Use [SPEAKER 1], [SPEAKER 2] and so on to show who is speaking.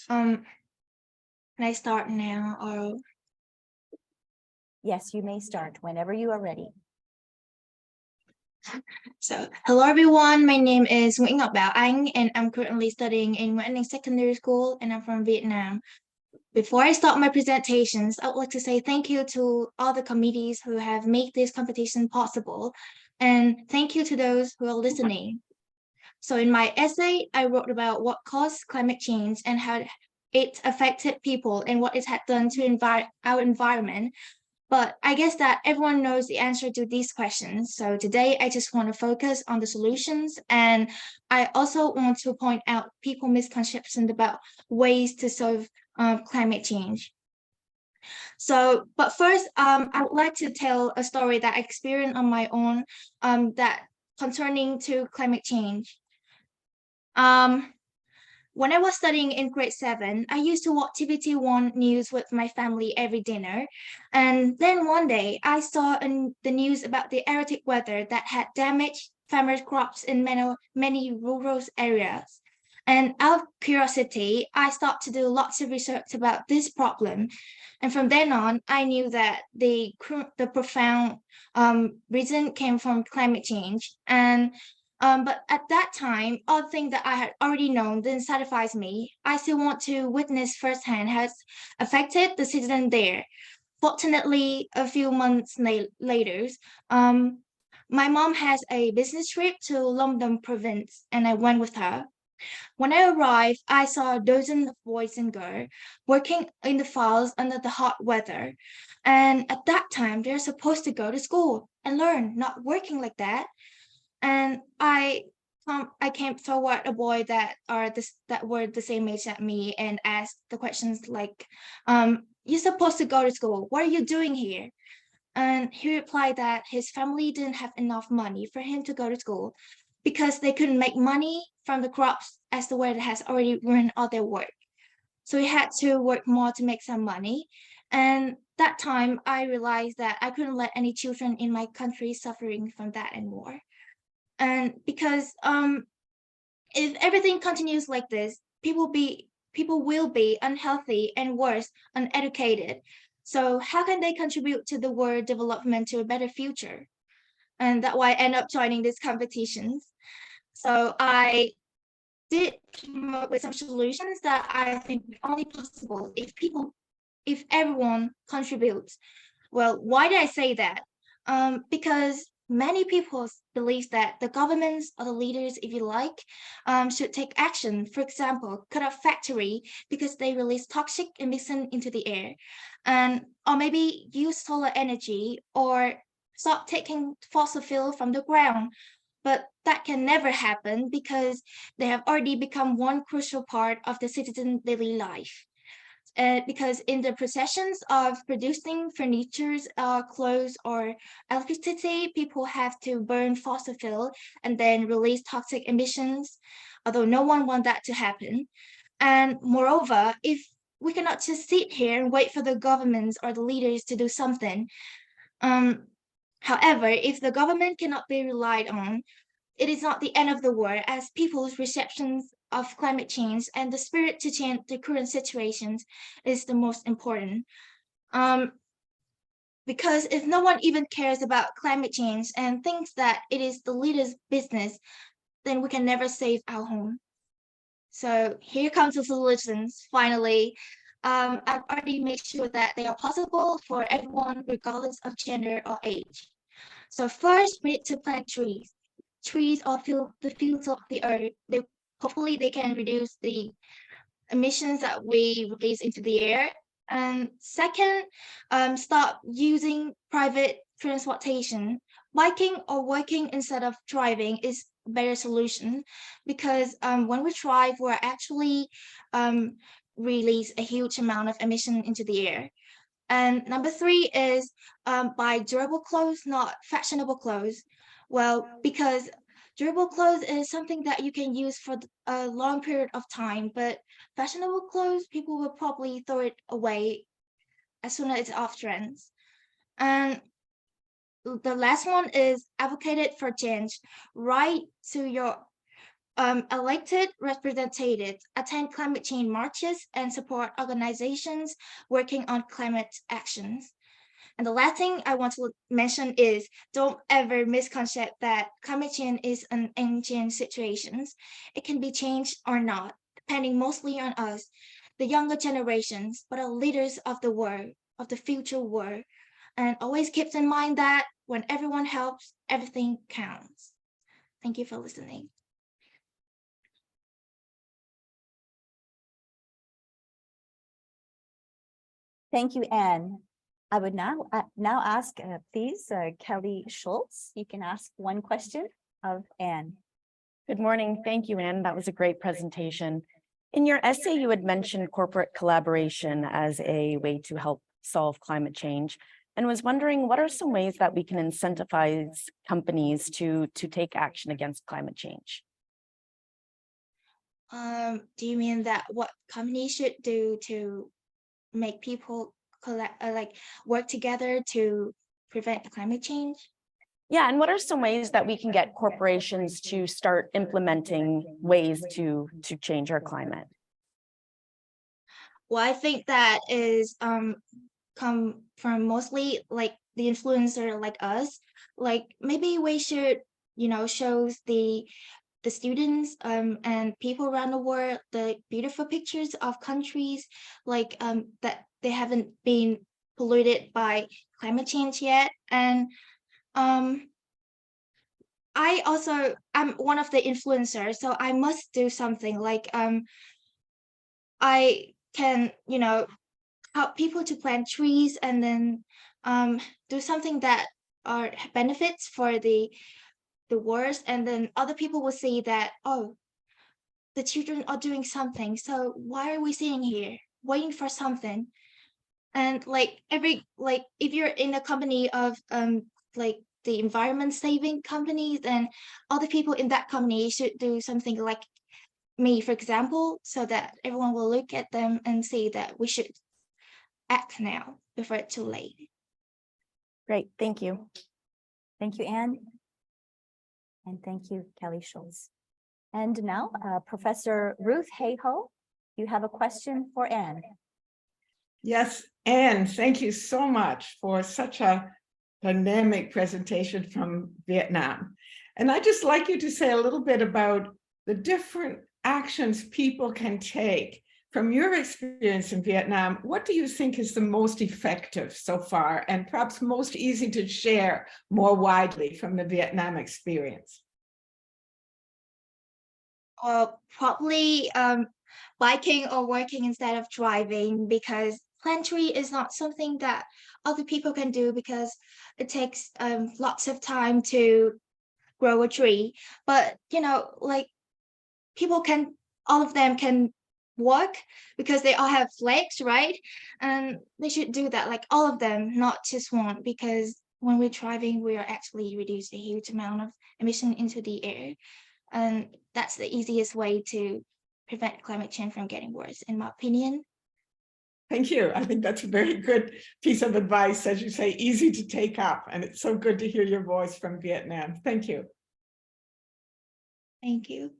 [SPEAKER 1] Um, can I start now or?
[SPEAKER 2] Yes, you may start whenever you are ready.
[SPEAKER 1] So, hello everyone. My name is Nguyen and I'm currently studying in Nguyen Secondary School, and I'm from Vietnam. Before I start my presentations, I would like to say thank you to all the committees who have made this competition possible, and thank you to those who are listening. So, in my essay, I wrote about what caused climate change and how it affected people and what it had done to our environment. But I guess that everyone knows the answer to these questions. So today I just want to focus on the solutions. And I also want to point out people misconceptions about ways to solve climate change. So, but first, I would like to tell a story that I experienced on my own that concerning to climate change. Um, When I was studying in grade 7, I used to watch TVT1 news with my family every dinner. And then one day, I saw in the news about the erratic weather that had damaged farmers' crops in many rural areas. And out of curiosity, I started to do lots of research about this problem. And from then on, I knew that the profound reason came from climate change. But at that time, all things that I had already known didn't satisfy me. I still want to witness firsthand how it's affected the citizen there. Fortunately, a few months later, um, my mom has a business trip to London province, and I went with her. When I arrived, I saw dozens of boys and girls working in the fields under the hot weather. And at that time, they're supposed to go to school and learn, not working like that. And I came toward a boy that were the same age as me and asked the questions like, you're supposed to go to school. What are you doing here? And he replied that his family didn't have enough money for him to go to school because they couldn't make money from the crops as the weather has already ruined all their work. So he had to work more to make some money. And that time I realized that I couldn't let any children in my country suffering from that anymore. And because if everything continues like this, people will be unhealthy and worse, uneducated. So how can they contribute to the world development to a better future? And that's why I end up joining these competitions. So I did come up with some solutions that I think are only possible if everyone contributes. Well, why did I say that? Because many people believe that the governments or the leaders, if you like, should take action. For example, cut off factory because they release toxic emission into the air, and or maybe use solar energy or stop taking fossil fuel from the ground. But that can never happen because they have already become one crucial part of the citizen daily life. Because in the processions of producing furniture, clothes, or electricity, people have to burn fossil fuel and then release toxic emissions, although no one wants that to happen. And moreover, if we cannot just sit here and wait for the governments or the leaders to do something. Um, However, if the government cannot be relied on, it is not the end of the world, as people's receptions of climate change and the spirit to change the current situations is the most important. Um, because if no one even cares about climate change and thinks that it is the leader's business, then we can never save our home. So here comes the solutions. Finally, I've already made sure that they are possible for everyone, regardless of gender or age. So first, we need to plant trees. Trees are the fields of the earth. Hopefully they can reduce the emissions that we release into the air. And second, start using private transportation. Biking or walking instead of driving is a better solution because when we drive, we're actually release a huge amount of emission into the air. And number three is buy durable clothes, not fashionable clothes. Well, because durable clothes is something that you can use for a long period of time, but fashionable clothes, people will probably throw it away as soon as it's off trends. And the last one is advocated for change. Write to your elected representatives attend climate change marches and support organizations working on climate actions. And the last thing I want to mention is don't ever misconcept that climate change is an ancient situation. It can be changed or not, depending mostly on us, the younger generations, but are leaders of the world, of the future world. And always keep in mind that when everyone helps, everything counts. Thank you for listening.
[SPEAKER 2] Thank you, Anne. I would now ask, please, Kelly Schultz. You can ask one question of Anne.
[SPEAKER 3] Good morning. Thank you, Anne. That was a great presentation. In your essay, you had mentioned corporate collaboration as a way to help solve climate change, and was wondering what are some ways that we can incentivize companies to take action against climate change?
[SPEAKER 1] Do you mean that what companies should do to make people work together to prevent climate change?
[SPEAKER 3] Yeah, and what are some ways that we can get corporations to start implementing ways to change our climate?
[SPEAKER 1] Well, I think that is come from mostly like the influencer like us. Like maybe we should, shows the students and people around the world the beautiful pictures of countries like that they haven't been polluted by climate change yet. And I'm one of the influencers, so I must do something like I can help people to plant trees and then do something that are benefits for the worst, and then other people will see that, oh, the children are doing something, so why are we sitting here waiting for something? And if you're in a company of the environment saving company, then other people in that company should do something like me, for example, so that everyone will look at them and see that we should act now before it's too late.
[SPEAKER 3] Great, thank you.
[SPEAKER 2] Thank you, Anne. And thank you, Kelly Schultz. And now, Professor Ruth Hayhoe, you have a question for Anne.
[SPEAKER 4] Yes, Anne, thank you so much for such a dynamic presentation from Vietnam. And I'd just like you to say a little bit about the different actions people can take. From your experience in Vietnam, what do you think is the most effective so far and perhaps most easy to share more widely from the Vietnam experience?
[SPEAKER 1] Probably biking or walking instead of driving, because plant tree is not something that other people can do because it takes lots of time to grow a tree. But all of them can walk because they all have legs, right? And they should do that, like all of them, not just one, because when we're driving, we are actually reducing a huge amount of emission into the air. And that's the easiest way to prevent climate change from getting worse, in my opinion.
[SPEAKER 4] Thank you. I think that's a very good piece of advice, as you say, easy to take up. And it's so good to hear your voice from Vietnam. Thank you.
[SPEAKER 1] Thank you.